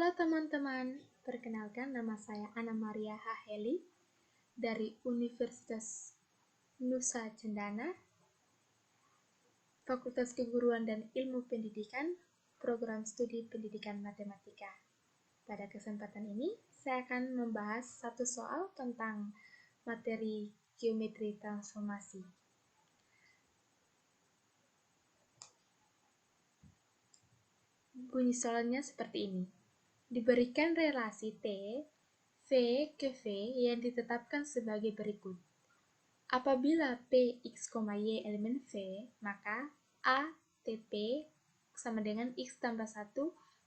Halo teman-teman, perkenalkan nama saya Anna Maria Haheli dari Universitas Nusa Cendana, Fakultas Keguruan dan Ilmu Pendidikan, Program Studi Pendidikan Matematika. Pada kesempatan ini, saya akan membahas satu soal tentang materi geometri transformasi. Bunyi soalnya seperti ini. Diberikan relasi T, V ke V yang ditetapkan sebagai berikut. Apabila P, X, Y elemen V, maka A, TP sama dengan X tambah 1,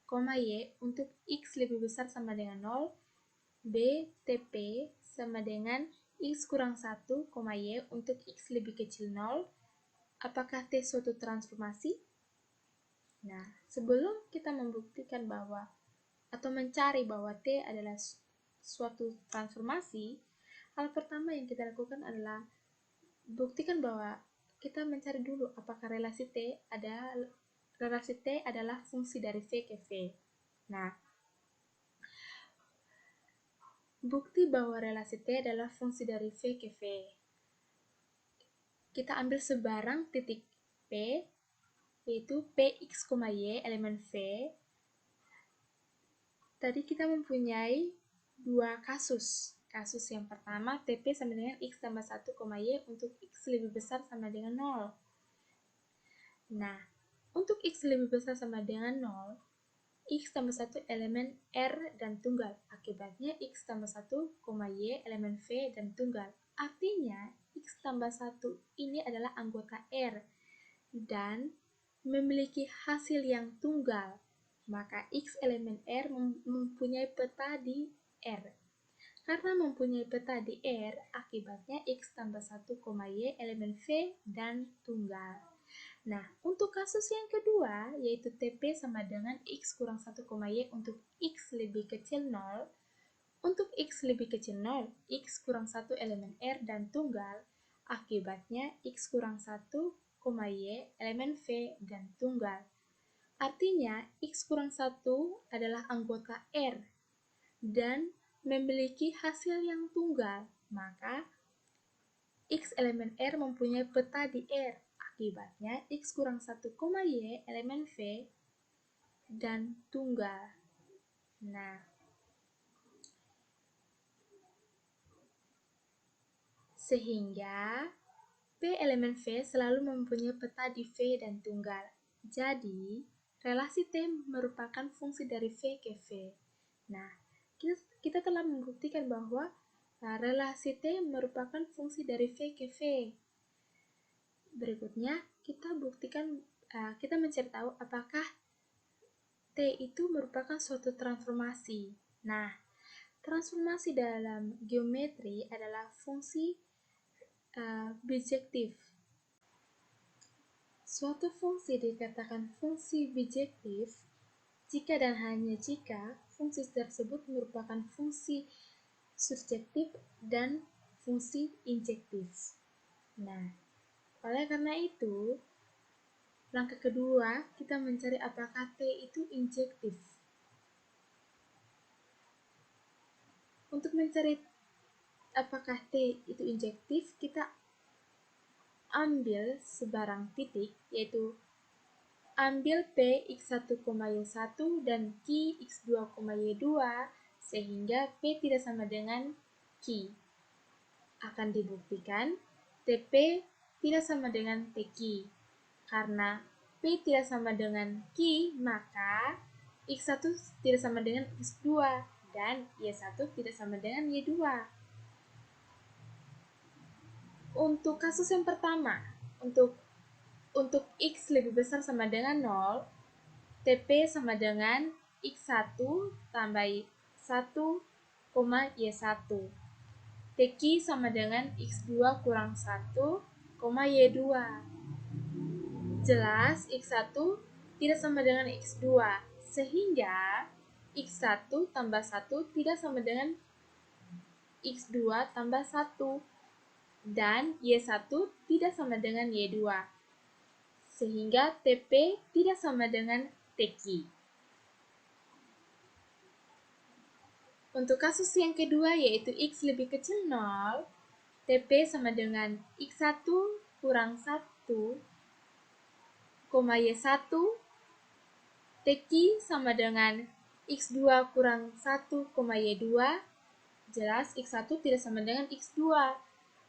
Y untuk X lebih besar sama dengan 0, B, TP sama dengan X kurang 1, Y untuk X lebih kecil 0. Apakah T suatu transformasi? Nah, sebelum kita membuktikan bahwa atau mencari bahwa T adalah suatu transformasi, hal pertama yang kita lakukan adalah buktikan bahwa kita mencari dulu apakah relasi T adalah fungsi dari V ke V. Nah, bukti bahwa relasi T adalah fungsi dari V ke V. Kita ambil sebarang titik P, yaitu Px, Y elemen V. Tadi kita mempunyai dua kasus. Kasus yang pertama, TP sama dengan X tambah 1, Y untuk X lebih besar sama dengan 0. Nah, untuk X lebih besar sama dengan 0, X tambah 1 elemen R dan tunggal. Akibatnya X tambah 1, Y elemen V dan tunggal. Artinya, X tambah 1 ini adalah anggota R dan memiliki hasil yang tunggal. Maka X elemen R mempunyai peta di R. Karena mempunyai peta di R, akibatnya X tambah 1, Y elemen V dan tunggal. Nah, untuk kasus yang kedua, yaitu TP sama dengan X kurang 1, Y untuk X lebih kecil 0. Untuk X lebih kecil 0, X kurang 1 elemen R dan tunggal. Akibatnya X kurang 1, Y elemen V dan tunggal. Artinya, X kurang 1 adalah anggota R dan memiliki hasil yang tunggal. Maka, X elemen R mempunyai peta di R. Akibatnya, X kurang 1, Y elemen V dan tunggal. Nah, sehingga P elemen V selalu mempunyai peta di V dan tunggal. Jadi, relasi T merupakan fungsi dari V ke V. Nah, kita telah membuktikan bahwa relasi T merupakan fungsi dari V ke V. Berikutnya, kita mencari tahu apakah T itu merupakan suatu transformasi. Nah, transformasi dalam geometri adalah fungsi bijektif. Suatu fungsi dikatakan fungsi bijektif jika dan hanya jika fungsi tersebut merupakan fungsi surjektif dan fungsi injektif. Nah, oleh karena itu, langkah kedua kita mencari apakah T itu injektif. Untuk mencari apakah T itu injektif, kita ambil sebarang titik, yaitu ambil P X1, Y1 dan Q X2, Y2 sehingga P tidak sama dengan Q. Akan dibuktikan TP tidak sama dengan TQ. Karena P tidak sama dengan Q, maka X1 tidak sama dengan X2 dan Y1 tidak sama dengan Y2. Untuk kasus yang pertama, untuk X lebih besar sama dengan 0, TP sama dengan X1 tambah 1, Y1. TQ sama dengan X2 kurang 1, Y2. Jelas X1 tidak sama dengan X2, sehingga X1 tambah 1 tidak sama dengan X2 tambah 1. Dan Y1 tidak sama dengan Y2. Sehingga TP tidak sama dengan TQ. Untuk kasus yang kedua yaitu X lebih kecil 0, TP sama dengan X1 kurang 1, Y1, TQ sama dengan X2 kurang 1, Y2, jelas X1 tidak sama dengan X2,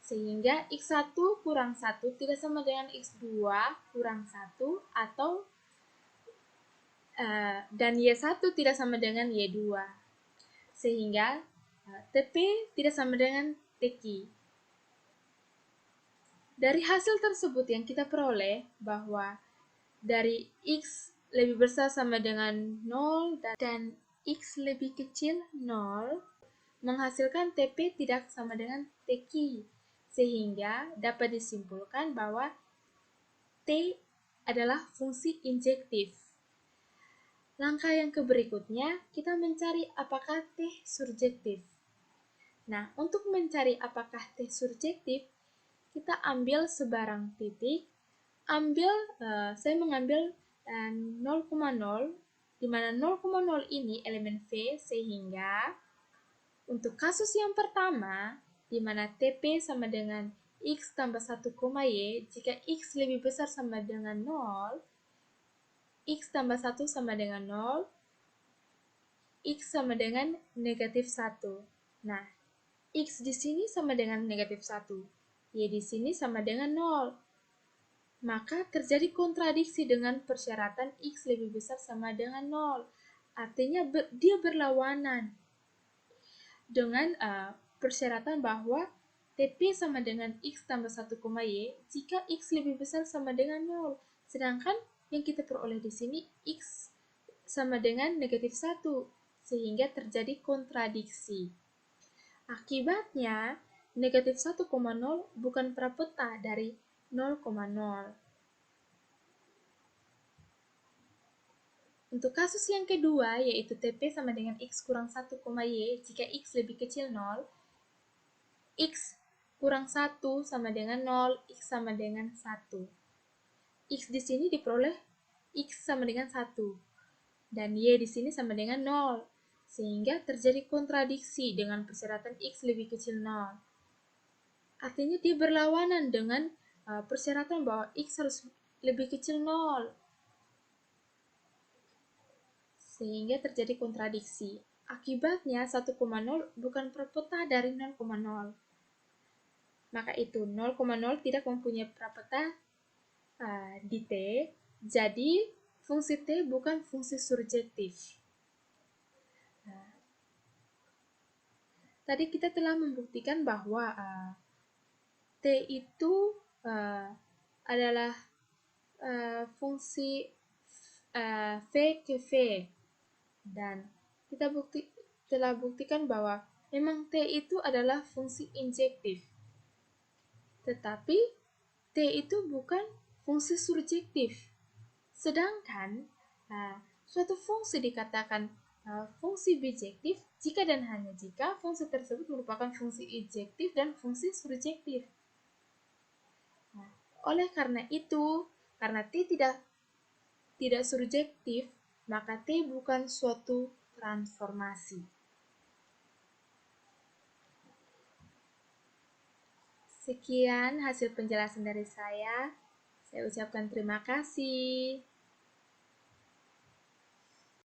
sehingga X1 kurang 1 tidak sama dengan X2 kurang 1 atau dan Y1 tidak sama dengan Y2, sehingga TP tidak sama dengan TQ. Dari hasil tersebut yang kita peroleh bahwa dari X lebih besar sama dengan 0 dan X lebih kecil 0 menghasilkan TP tidak sama dengan TQ, sehingga dapat disimpulkan bahwa T adalah fungsi injektif. Langkah yang berikutnya, kita mencari apakah T surjektif. Nah, untuk mencari apakah T surjektif, kita ambil sebarang titik, saya mengambil 0,0, di mana 0,0 ini elemen V, sehingga untuk kasus yang pertama, di mana TP sama dengan X tambah 1, Y, jika X lebih besar sama dengan 0, X tambah 1 sama dengan 0, X sama dengan negatif 1. Nah, X di sini sama dengan negatif 1, Y di sini sama dengan 0. Maka terjadi kontradiksi dengan persyaratan X lebih besar sama dengan 0. Artinya dia berlawanan dengan persyaratan bahwa TP sama dengan X tambah 1, Y jika X lebih besar sama dengan 0. Sedangkan yang kita peroleh di sini X sama dengan negatif 1, sehingga terjadi kontradiksi. Akibatnya, negatif 1,0 bukan prapeta dari 0,0. Untuk kasus yang kedua, yaitu TP sama dengan X kurang 1, Y jika X lebih kecil 0, X kurang 1 sama dengan 0, X sama dengan 1. X di sini diperoleh X sama dengan 1, dan Y di sini sama dengan 0, sehingga terjadi kontradiksi dengan persyaratan X lebih kecil 0. Artinya dia berlawanan dengan persyaratan bahwa X harus lebih kecil 0, sehingga terjadi kontradiksi. Akibatnya 1,0 bukan prapeta dari 0,0. Maka itu 0,0 tidak mempunyai prapeta di T, jadi fungsi T bukan fungsi surjektif. Tadi kita telah membuktikan bahwa T itu adalah fungsi V ke V, dan kita telah buktikan bahwa memang T itu adalah fungsi injektif. Tetapi T itu bukan fungsi surjektif. Sedangkan suatu fungsi dikatakan fungsi bijektif jika dan hanya jika fungsi tersebut merupakan fungsi injektif dan fungsi surjektif. Oleh karena itu, karena T tidak surjektif, maka T bukan suatu transformasi. Sekian hasil penjelasan dari saya. Saya ucapkan terima kasih.